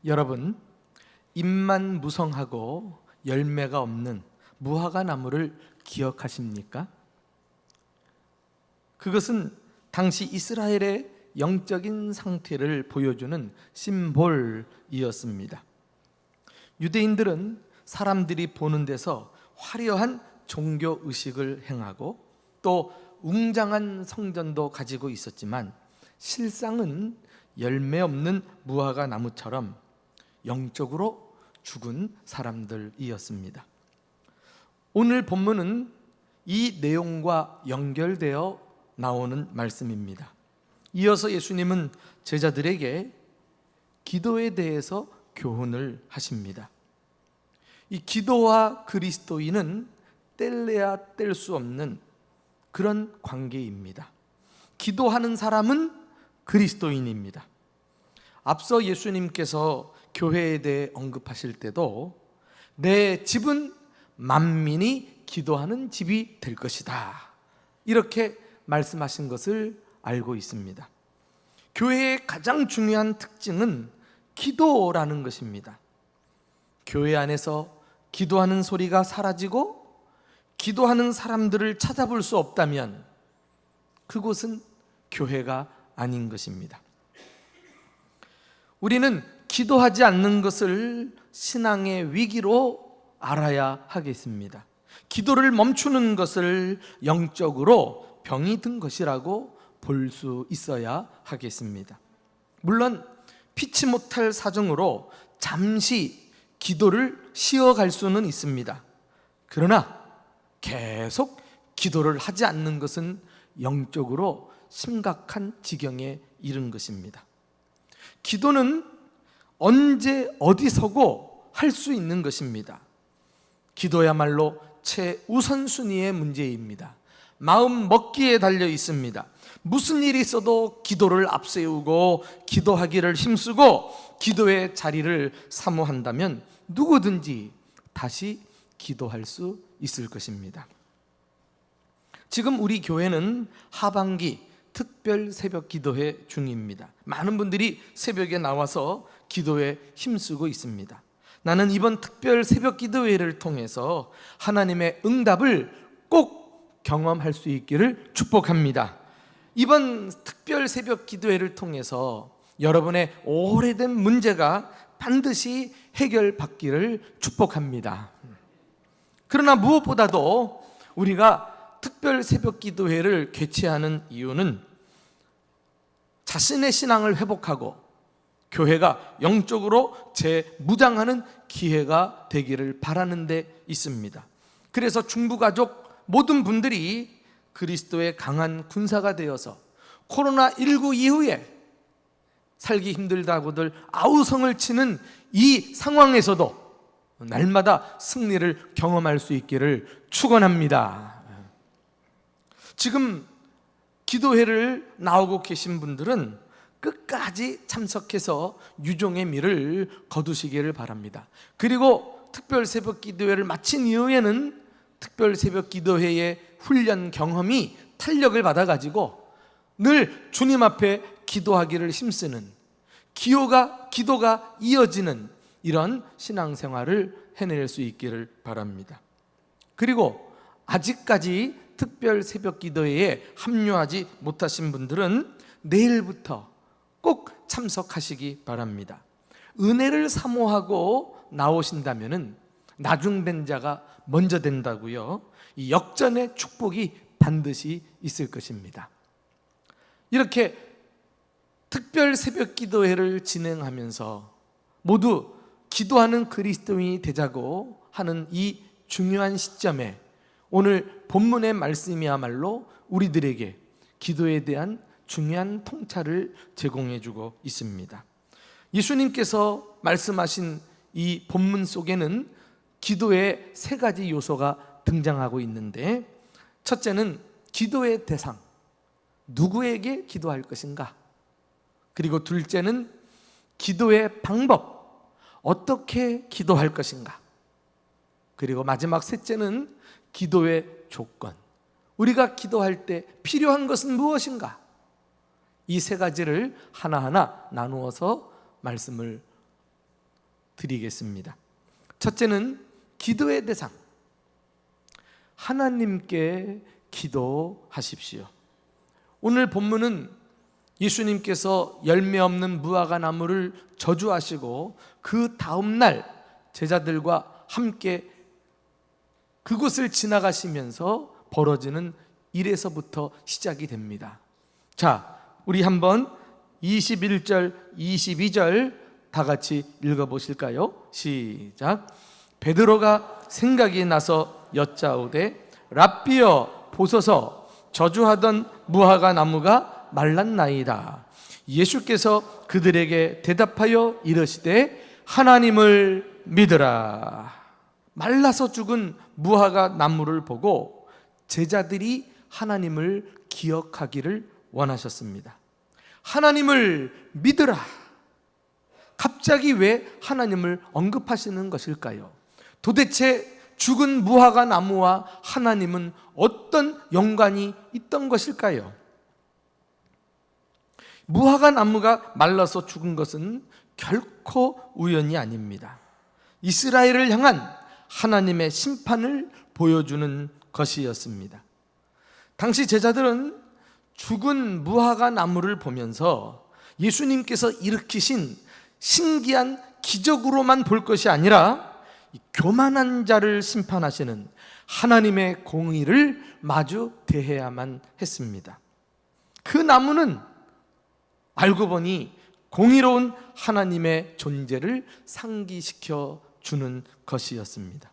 여러분, 잎만 무성하고 열매가 없는 무화과 나무를 기억하십니까? 그것은 당시 이스라엘의 영적인 상태를 보여주는 심볼이었습니다. 유대인들은 사람들이 보는 데서 화려한 종교 의식을 행하고 또 웅장한 성전도 가지고 있었지만 실상은 열매 없는 무화과 나무처럼 영적으로 죽은 사람들이었습니다. 오늘 본문은 이 내용과 연결되어 나오는 말씀입니다. 이어서 예수님은 제자들에게 기도에 대해서 교훈을 하십니다. 이 기도와 그리스도인은 뗄래야 뗄 수 없는 그런 관계입니다. 기도하는 사람은 그리스도인입니다. 앞서 예수님께서 교회에 대해 언급하실 때도 내 집은 만민이 기도하는 집이 될 것이다, 이렇게 말씀하신 것을 알고 있습니다. 교회의 가장 중요한 특징은 기도라는 것입니다. 교회 안에서 기도하는 소리가 사라지고 기도하는 사람들을 찾아볼 수 없다면 그곳은 교회가 아닌 것입니다. 우리는 기도하지 않는 것을 신앙의 위기로 알아야 하겠습니다. 기도를 멈추는 것을 영적으로 병이 든 것이라고 볼 수 있어야 하겠습니다. 물론 피치 못할 사정으로 잠시 기도를 쉬어갈 수는 있습니다. 그러나 계속 기도를 하지 않는 것은 영적으로 심각한 지경에 이른 것입니다. 기도는 언제 어디서고 할 수 있는 것입니다. 기도야말로 최우선순위의 문제입니다. 마음 먹기에 달려 있습니다. 무슨 일이 있어도 기도를 앞세우고 기도하기를 힘쓰고 기도의 자리를 사모한다면 누구든지 다시 기도할 수 있을 것입니다. 지금 우리 교회는 하반기 특별 새벽 기도회 중입니다. 많은 분들이 새벽에 나와서 기도에 힘쓰고 있습니다. 나는 이번 특별 새벽 기도회를 통해서 하나님의 응답을 꼭 경험할 수 있기를 축복합니다. 이번 특별 새벽 기도회를 통해서 여러분의 오래된 문제가 반드시 해결받기를 축복합니다. 그러나 무엇보다도 우리가 특별 새벽 기도회를 개최하는 이유는 자신의 신앙을 회복하고 교회가 영적으로 재무장하는 기회가 되기를 바라는 데 있습니다. 그래서 중부가족 모든 분들이 그리스도의 강한 군사가 되어서 코로나19 이후에 살기 힘들다고들 아우성을 치는 이 상황에서도 날마다 승리를 경험할 수 있기를 축원합니다. 지금 기도회를 나오고 계신 분들은 끝까지 참석해서 유종의 미를 거두시기를 바랍니다. 그리고 특별 새벽 기도회를 마친 이후에는 특별 새벽 기도회의 훈련 경험이 탄력을 받아가지고 늘 주님 앞에 기도하기를 힘쓰는 기도가 이어지는 이런 신앙생활을 해낼 수 있기를 바랍니다. 그리고 아직까지 특별 새벽 기도회에 합류하지 못하신 분들은 내일부터 꼭 참석하시기 바랍니다. 은혜를 사모하고 나오신다면 나중된 자가 먼저 된다고요. 이 역전의 축복이 반드시 있을 것입니다. 이렇게 특별 새벽 기도회를 진행하면서 모두 기도하는 그리스도인이 되자고 하는 이 중요한 시점에 오늘 본문의 말씀이야말로 우리들에게 기도에 대한 중요한 통찰을 제공해 주고 있습니다. 예수님께서 말씀하신 이 본문 속에는 기도의 세 가지 요소가 등장하고 있는데, 첫째는 기도의 대상, 누구에게 기도할 것인가? 그리고 둘째는 기도의 방법, 어떻게 기도할 것인가? 그리고 마지막 셋째는 기도의 조건, 우리가 기도할 때 필요한 것은 무엇인가? 이 세 가지를 하나하나 나누어서 말씀을 드리겠습니다. 첫째는 기도의 대상. 하나님께 기도하십시오. 오늘 본문은 예수님께서 열매 없는 무화과 나무를 저주하시고 그 다음날 제자들과 함께 그곳을 지나가시면서 벌어지는 일에서부터 시작이 됩니다. 자, 우리 한번 21절, 22절 다 같이 읽어보실까요? 시작. 베드로가 생각이 나서 여짜오되 랍비여 보소서 저주하던 무화과 나무가 말랐나이다. 예수께서 그들에게 대답하여 이르시되 하나님을 믿으라. 말라서 죽은 무화과 나무를 보고 제자들이 하나님을 기억하기를 원하셨습니다. 하나님을 믿으라. 갑자기 왜 하나님을 언급하시는 것일까요? 도대체 죽은 무화과 나무와 하나님은 어떤 연관이 있던 것일까요? 무화과 나무가 말라서 죽은 것은 결코 우연이 아닙니다. 이스라엘을 향한 하나님의 심판을 보여주는 것이었습니다. 당시 제자들은 죽은 무화과 나무를 보면서 예수님께서 일으키신 신기한 기적으로만 볼 것이 아니라 교만한 자를 심판하시는 하나님의 공의를 마주 대해야만 했습니다. 그 나무는 알고 보니 공의로운 하나님의 존재를 상기시켜 주는 것이었습니다.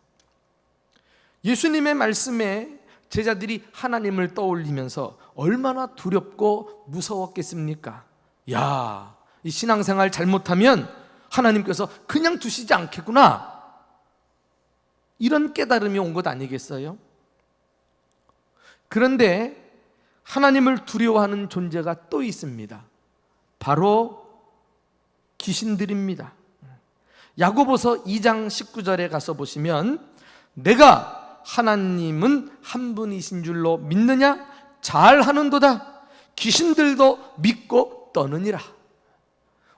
예수님의 말씀에 제자들이 하나님을 떠올리면서 얼마나 두렵고 무서웠겠습니까? 야, 이 신앙생활 잘못하면 하나님께서 그냥 두시지 않겠구나, 이런 깨달음이 온 것 아니겠어요? 그런데 하나님을 두려워하는 존재가 또 있습니다. 바로 귀신들입니다. 야고보서 2장 19절에 가서 보시면 내가 하나님은 한 분이신 줄로 믿느냐? 잘하는도다. 귀신들도 믿고 떠느니라.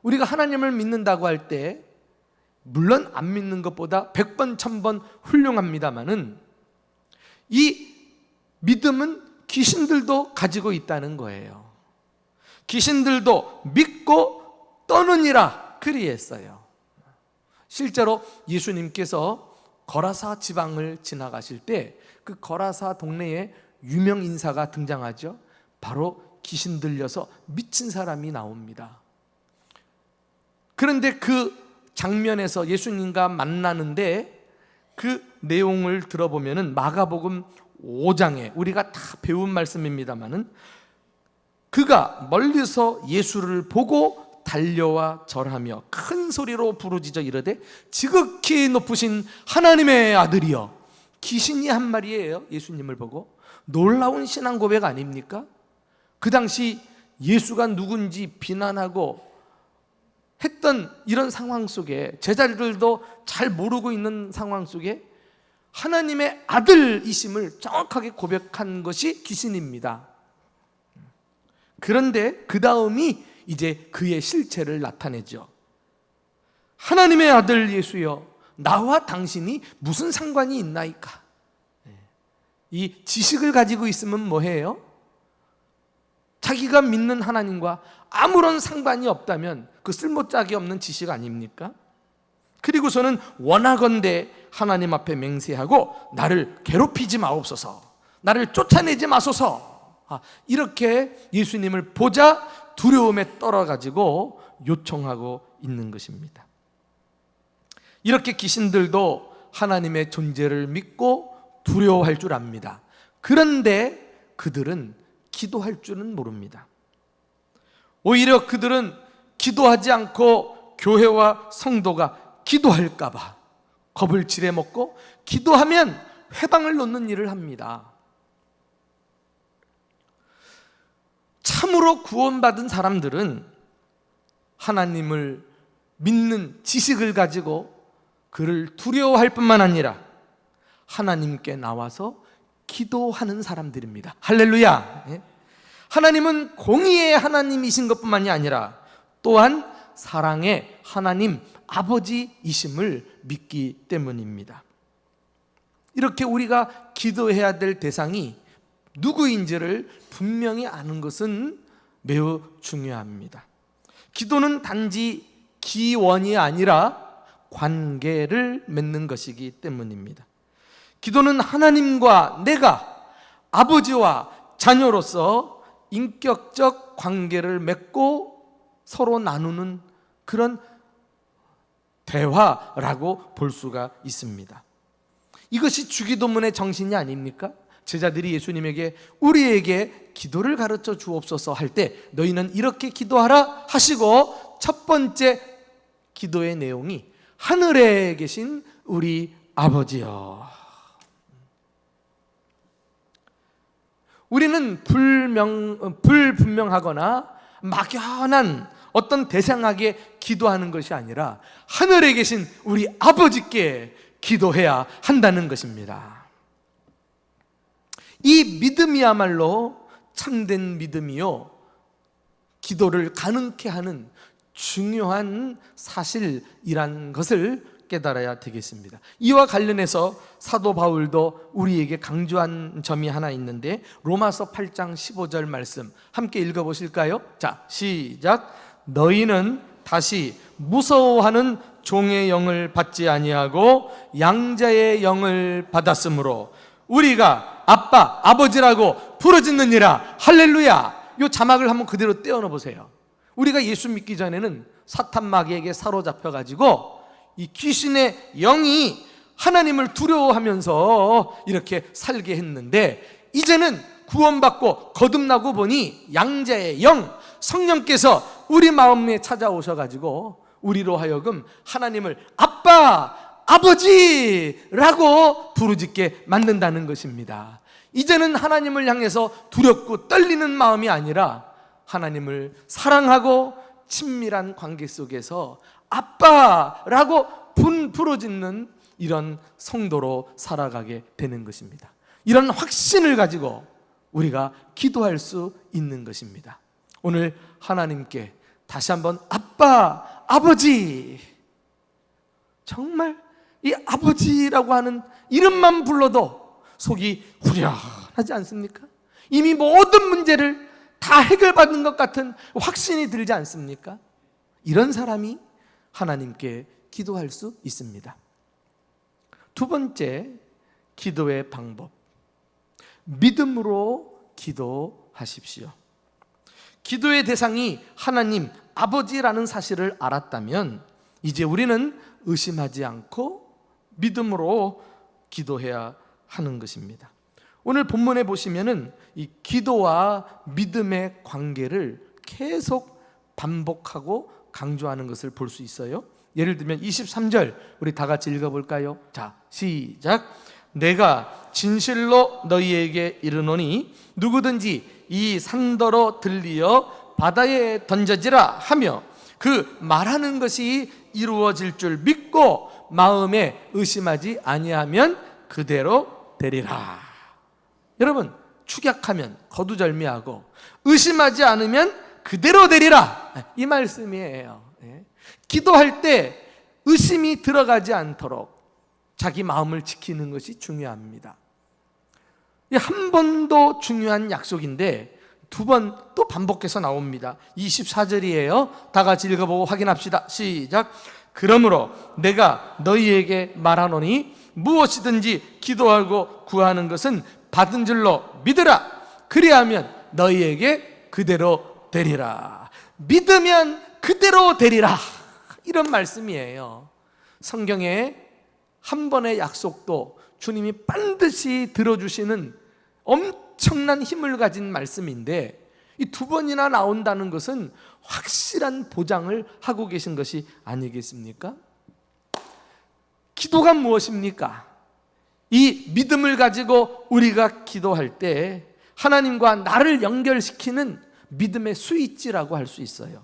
우리가 하나님을 믿는다고 할 때 물론 안 믿는 것보다 100번 1000번 훌륭합니다마는 이 믿음은 귀신들도 가지고 있다는 거예요. 귀신들도 믿고 떠느니라 그리했어요. 실제로 예수님께서 거라사 지방을 지나가실 때 그 거라사 동네에 유명 인사가 등장하죠. 바로 귀신 들려서 미친 사람이 나옵니다. 그런데 그 장면에서 예수님과 만나는데 그 내용을 들어보면은 마가복음 5장에 우리가 다 배운 말씀입니다만은 그가 멀리서 예수를 보고 달려와 절하며 큰 소리로 부르짖어 이르되 지극히 높으신 하나님의 아들이여. 귀신이 한 말이에요. 예수님을 보고. 놀라운 신앙 고백 아닙니까? 그 당시 예수가 누군지 비난하고 했던 이런 상황 속에 제자들도 잘 모르고 있는 상황 속에 하나님의 아들이심을 정확하게 고백한 것이 귀신입니다. 그런데 그 다음이 이제 그의 실체를 나타내죠. 하나님의 아들 예수여, 나와 당신이 무슨 상관이 있나이까? 이 지식을 가지고 있으면 뭐해요? 자기가 믿는 하나님과 아무런 상관이 없다면 그 쓸모짝이 없는 지식 아닙니까? 그리고서는 원하건대 하나님 앞에 맹세하고 나를 괴롭히지 마옵소서, 나를 쫓아내지 마소서, 이렇게 예수님을 보자 두려움에 떨어가지고 요청하고 있는 것입니다. 이렇게 귀신들도 하나님의 존재를 믿고 두려워할 줄 압니다. 그런데 그들은 기도할 줄은 모릅니다. 오히려 그들은 기도하지 않고 교회와 성도가 기도할까 봐 겁을 지레먹고 기도하면 회방을 놓는 일을 합니다. 참으로 구원받은 사람들은 하나님을 믿는 지식을 가지고 그를 두려워할 뿐만 아니라 하나님께 나와서 기도하는 사람들입니다. 할렐루야. 하나님은 공의의 하나님이신 것뿐만이 아니라 또한 사랑의 하나님 아버지이심을 믿기 때문입니다. 이렇게 우리가 기도해야 될 대상이 누구인지를 분명히 아는 것은 매우 중요합니다. 기도는 단지 기원이 아니라 관계를 맺는 것이기 때문입니다. 기도는 하나님과 내가 아버지와 자녀로서 인격적 관계를 맺고 서로 나누는 그런 대화라고 볼 수가 있습니다. 이것이 주기도문의 정신이 아닙니까? 제자들이 예수님에게 우리에게 기도를 가르쳐 주옵소서 할 때 너희는 이렇게 기도하라 하시고 첫 번째 기도의 내용이 하늘에 계신 우리 아버지여. 우리는 불분명하거나 막연한 어떤 대상에게 기도하는 것이 아니라 하늘에 계신 우리 아버지께 기도해야 한다는 것입니다. 이 믿음이야말로 참된 믿음이요, 기도를 가능케 하는 중요한 사실이란 것을 깨달아야 되겠습니다. 이와 관련해서 사도 바울도 우리에게 강조한 점이 하나 있는데 로마서 8장 15절 말씀 함께 읽어보실까요? 자, 시작. 너희는 다시 무서워하는 종의 영을 받지 아니하고 양자의 영을 받았으므로 우리가 아빠, 아버지라고 부르짖느니라. 할렐루야. 이 자막을 한번 그대로 떼어넣어 보세요. 우리가 예수 믿기 전에는 사탄 마귀에게 사로잡혀가지고 이 귀신의 영이 하나님을 두려워하면서 이렇게 살게 했는데, 이제는 구원받고 거듭나고 보니 양자의 영, 성령께서 우리 마음에 찾아오셔가지고 우리로 하여금 하나님을 아빠, 아버지라고 부르짖게 만든다는 것입니다. 이제는 하나님을 향해서 두렵고 떨리는 마음이 아니라 하나님을 사랑하고 친밀한 관계 속에서 아빠라고 부르짖는 이런 성도로 살아가게 되는 것입니다. 이런 확신을 가지고 우리가 기도할 수 있는 것입니다. 오늘 하나님께 다시 한번 아빠, 아버지, 정말 이 아버지라고 하는 이름만 불러도 속이 후련하지 않습니까? 이미 모든 문제를 다 해결받는 것 같은 확신이 들지 않습니까? 이런 사람이 하나님께 기도할 수 있습니다. 두 번째 기도의 방법, 믿음으로 기도하십시오. 기도의 대상이 하나님 아버지라는 사실을 알았다면 이제 우리는 의심하지 않고 믿음으로 기도해야 하는 것입니다. 오늘 본문에 보시면은 이 기도와 믿음의 관계를 계속 반복하고 강조하는 것을 볼 수 있어요. 예를 들면 23절 우리 다 같이 읽어볼까요? 자, 시작. 내가 진실로 너희에게 이르노니 누구든지 이 산더러 들리어 바다에 던져지라 하며 그 말하는 것이 이루어질 줄 믿고 마음에 의심하지 아니하면 그대로 되리라. 여러분, 축약하면 거두절미하고 의심하지 않으면 그대로 되리라, 이 말씀이에요. 기도할 때 의심이 들어가지 않도록 자기 마음을 지키는 것이 중요합니다. 한 번도 중요한 약속인데 두 번 또 반복해서 나옵니다. 24절이에요. 다 같이 읽어보고 확인합시다. 시작. 그러므로 내가 너희에게 말하노니 무엇이든지 기도하고 구하는 것은 받은 줄로 믿으라. 그리하면 너희에게 그대로 되리라. 믿으면 그대로 되리라. 이런 말씀이에요. 성경에 한 번의 약속도 주님이 반드시 들어주시는 엄청난 힘을 가진 말씀인데, 이 두 번이나 나온다는 것은 확실한 보장을 하고 계신 것이 아니겠습니까? 기도가 무엇입니까? 이 믿음을 가지고 우리가 기도할 때 하나님과 나를 연결시키는 믿음의 스위치라고 할 수 있어요.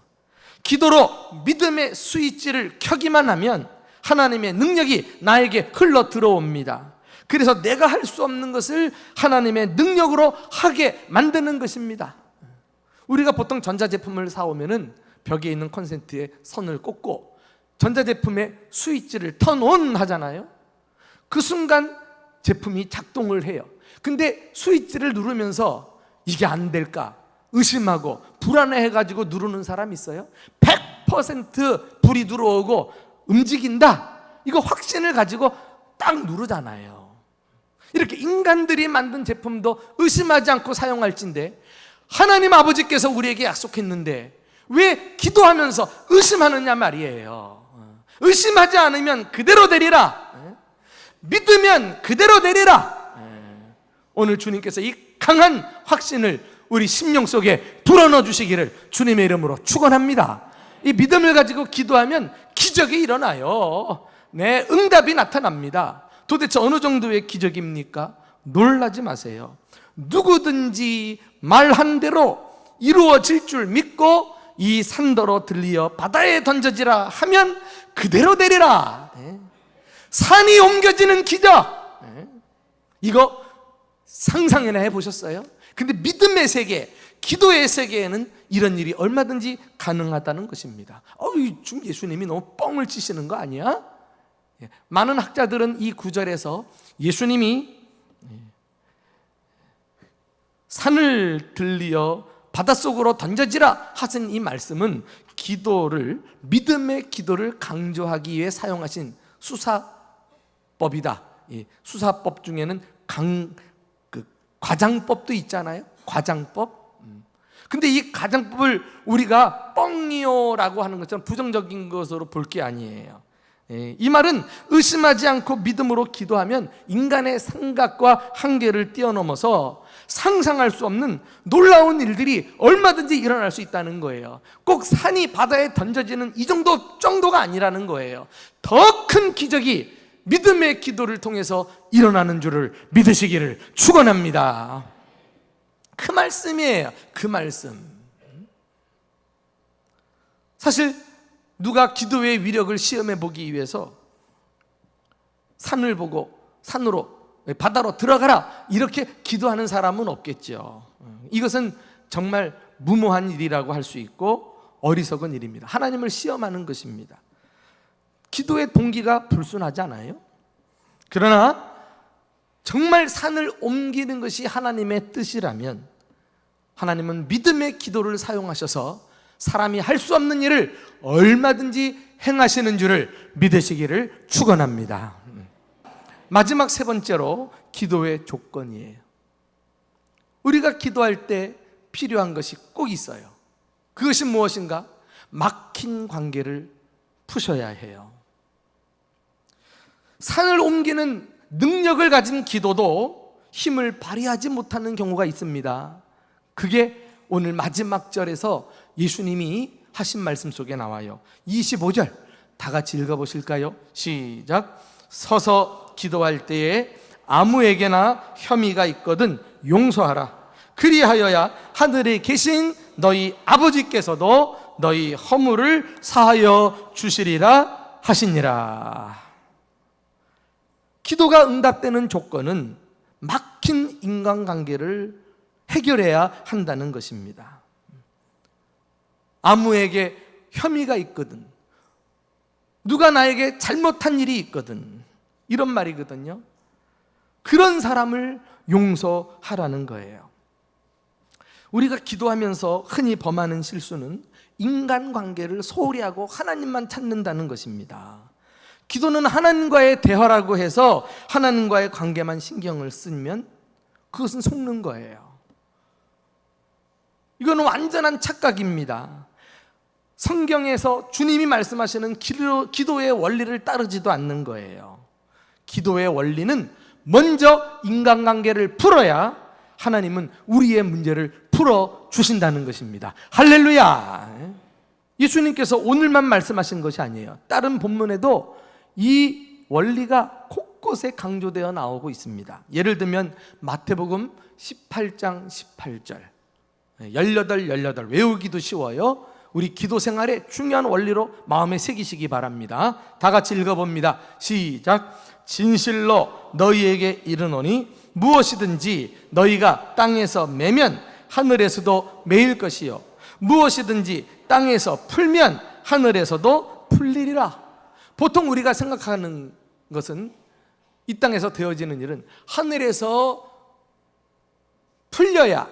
기도로 믿음의 스위치를 켜기만 하면 하나님의 능력이 나에게 흘러 들어옵니다. 그래서 내가 할 수 없는 것을 하나님의 능력으로 하게 만드는 것입니다. 우리가 보통 전자제품을 사오면은 벽에 있는 콘센트에 선을 꽂고 전자제품의 스위치를 턴온 하잖아요. 그 순간 제품이 작동을 해요. 근데 스위치를 누르면서 이게 안 될까 의심하고 불안해해가지고 누르는 사람 있어요? 100% 불이 들어오고 움직인다, 이거 확신을 가지고 딱 누르잖아요. 이렇게 인간들이 만든 제품도 의심하지 않고 사용할진데 하나님 아버지께서 우리에게 약속했는데 왜 기도하면서 의심하느냐 말이에요. 의심하지 않으면 그대로 되리라, 믿으면 그대로 되리라. 오늘 주님께서 이 강한 확신을 우리 심령 속에 불어넣어 주시기를 주님의 이름으로 축원합니다. 이 믿음을 가지고 기도하면 기적이 일어나요. 네, 응답이 나타납니다. 도대체 어느 정도의 기적입니까? 놀라지 마세요. 누구든지 말한 대로 이루어질 줄 믿고 이 산더러 들리어 바다에 던져지라 하면 그대로 되리라. 네. 산이 옮겨지는 기적, 네. 이거 상상이나 해보셨어요? 근데 믿음의 세계, 기도의 세계에는 이런 일이 얼마든지 가능하다는 것입니다. 지금 예수님이 너무 뻥을 치시는 거 아니야? 많은 학자들은 이 구절에서 예수님이 산을 들리어 바닷속으로 던져지라 하신 이 말씀은 기도를, 믿음의 기도를 강조하기 위해 사용하신 수사법이다. 수사법 중에는 과장법도 있잖아요. 과장법. 근데 이 과장법을 우리가 뻥이요라고 하는 것처럼 부정적인 것으로 볼 게 아니에요. 이 말은 의심하지 않고 믿음으로 기도하면 인간의 생각과 한계를 뛰어넘어서 상상할 수 없는 놀라운 일들이 얼마든지 일어날 수 있다는 거예요. 꼭 산이 바다에 던져지는 이 정도가 아니라는 거예요. 더 큰 기적이 믿음의 기도를 통해서 일어나는 줄을 믿으시기를 축원합니다. 그 말씀이에요. 그 말씀. 사실 누가 기도의 위력을 시험해 보기 위해서 산을 보고 산으로, 바다로 들어가라 이렇게 기도하는 사람은 없겠죠. 이것은 정말 무모한 일이라고 할 수 있고 어리석은 일입니다. 하나님을 시험하는 것입니다. 기도의 동기가 불순하지 않아요? 그러나 정말 산을 옮기는 것이 하나님의 뜻이라면 하나님은 믿음의 기도를 사용하셔서 사람이 할 수 없는 일을 얼마든지 행하시는 줄을 믿으시기를 축원합니다. 마지막 세 번째로 기도의 조건이에요. 우리가 기도할 때 필요한 것이 꼭 있어요. 그것이 무엇인가? 막힌 관계를 푸셔야 해요. 산을 옮기는 능력을 가진 기도도 힘을 발휘하지 못하는 경우가 있습니다. 그게 오늘 마지막 절에서 예수님이 하신 말씀 속에 나와요. 25절 다 같이 읽어보실까요? 시작. 서서 기도할 때에 아무에게나 혐의가 있거든 용서하라. 그리하여야 하늘에 계신 너희 아버지께서도 너희 허물을 사하여 주시리라 하시니라. 기도가 응답되는 조건은 막힌 인간관계를 해결해야 한다는 것입니다. 아무에게 혐의가 있거든, 누가 나에게 잘못한 일이 있거든, 이런 말이거든요. 그런 사람을 용서하라는 거예요. 우리가 기도하면서 흔히 범하는 실수는 인간관계를 소홀히 하고 하나님만 찾는다는 것입니다. 기도는 하나님과의 대화라고 해서 하나님과의 관계만 신경을 쓰면 그것은 속는 거예요. 이거는 완전한 착각입니다. 성경에서 주님이 말씀하시는 기도의 원리를 따르지도 않는 거예요. 기도의 원리는 먼저 인간관계를 풀어야 하나님은 우리의 문제를 풀어주신다는 것입니다. 할렐루야. 예수님께서 오늘만 말씀하신 것이 아니에요. 다른 본문에도 이 원리가 곳곳에 강조되어 나오고 있습니다. 예를 들면 마태복음 18장 18절 18 외우기도 쉬워요. 우리 기도 생활의 중요한 원리로 마음에 새기시기 바랍니다. 다 같이 읽어봅니다. 시작. 진실로 너희에게 이르노니 무엇이든지 너희가 땅에서 매면 하늘에서도 매일 것이요 무엇이든지 땅에서 풀면 하늘에서도 풀리리라. 보통 우리가 생각하는 것은 이 땅에서 되어지는 일은 하늘에서 풀려야,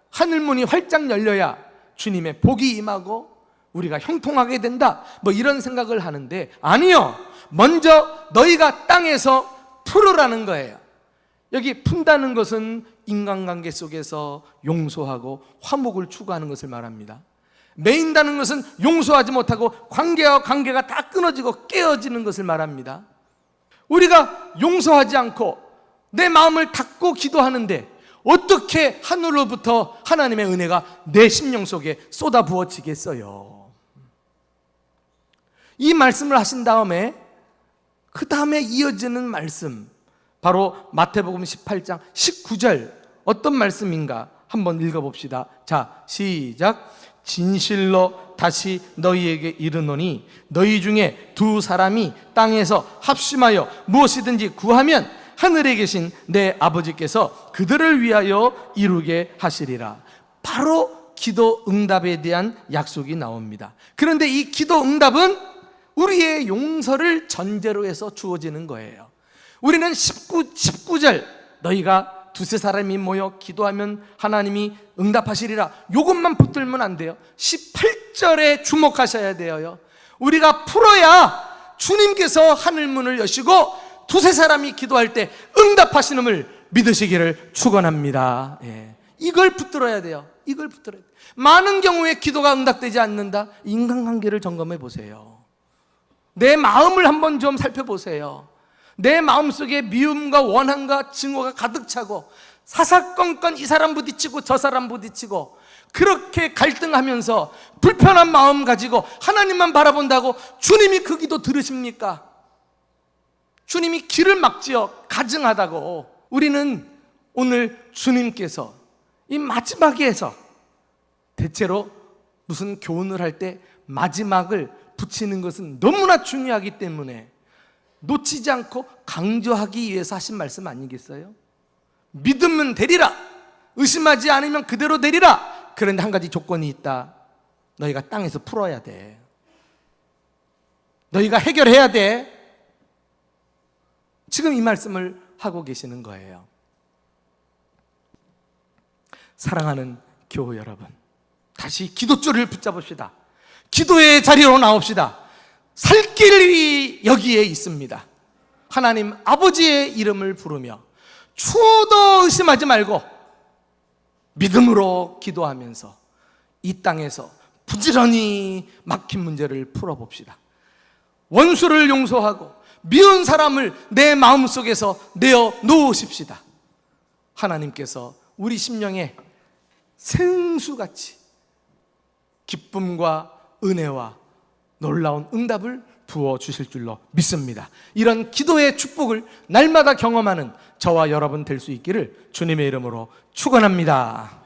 하늘문이 활짝 열려야 주님의 복이 임하고 우리가 형통하게 된다, 뭐 이런 생각을 하는데, 아니요, 먼저 너희가 땅에서 풀으라는 거예요. 여기 푼다는 것은 인간관계 속에서 용서하고 화목을 추구하는 것을 말합니다. 매인다는 것은 용서하지 못하고 관계와 관계가 다 끊어지고 깨어지는 것을 말합니다. 우리가 용서하지 않고 내 마음을 닫고 기도하는데 어떻게 하늘로부터 하나님의 은혜가 내 심령 속에 쏟아 부어지겠어요? 이 말씀을 하신 다음에 그 다음에 이어지는 말씀, 바로 마태복음 18장 19절, 어떤 말씀인가 한번 읽어봅시다. 자, 시작. 진실로 다시 너희에게 이르노니 너희 중에 두 사람이 땅에서 합심하여 무엇이든지 구하면 하늘에 계신 내 아버지께서 그들을 위하여 이루게 하시리라. 바로 기도 응답에 대한 약속이 나옵니다. 그런데 이 기도 응답은 우리의 용서를 전제로 해서 주어지는 거예요. 우리는 19절 너희가 두세 사람이 모여 기도하면 하나님이 응답하시리라, 이것만 붙들면 안 돼요. 18절에 주목하셔야 돼요. 우리가 풀어야 주님께서 하늘문을 여시고 두세 사람이 기도할 때 응답하시는을 믿으시기를 축원합니다. 이걸 붙들어야 돼요. 이걸 붙들어야 돼요. 많은 경우에 기도가 응답되지 않는다. 인간관계를 점검해 보세요. 내 마음을 한번 좀 살펴보세요. 내 마음속에 미움과 원한과 증오가 가득 차고 사사건건 이 사람 부딪히고 저 사람 부딪히고 그렇게 갈등하면서 불편한 마음 가지고 하나님만 바라본다고 주님이 그 기도 들으십니까? 주님이 길을 막지요. 가증하다고. 우리는 오늘 주님께서 이 마지막에서 대체로 무슨 교훈을 할 때 마지막을 붙이는 것은 너무나 중요하기 때문에 놓치지 않고 강조하기 위해서 하신 말씀 아니겠어요? 믿으면 되리라, 의심하지 않으면 그대로 되리라. 그런데 한 가지 조건이 있다. 너희가 땅에서 풀어야 돼. 너희가 해결해야 돼. 지금 이 말씀을 하고 계시는 거예요. 사랑하는 교우 여러분, 다시 기도줄을 붙잡읍시다. 기도의 자리로 나옵시다. 살 길이 여기에 있습니다. 하나님 아버지의 이름을 부르며 추호도 의심하지 말고 믿음으로 기도하면서 이 땅에서 부지런히 막힌 문제를 풀어봅시다. 원수를 용서하고 미운 사람을 내 마음속에서 내어 놓으십시다. 하나님께서 우리 심령에 생수같이 기쁨과 은혜와 놀라운 응답을 부어주실 줄로 믿습니다. 이런 기도의 축복을 날마다 경험하는 저와 여러분 될 수 있기를 주님의 이름으로 축원합니다.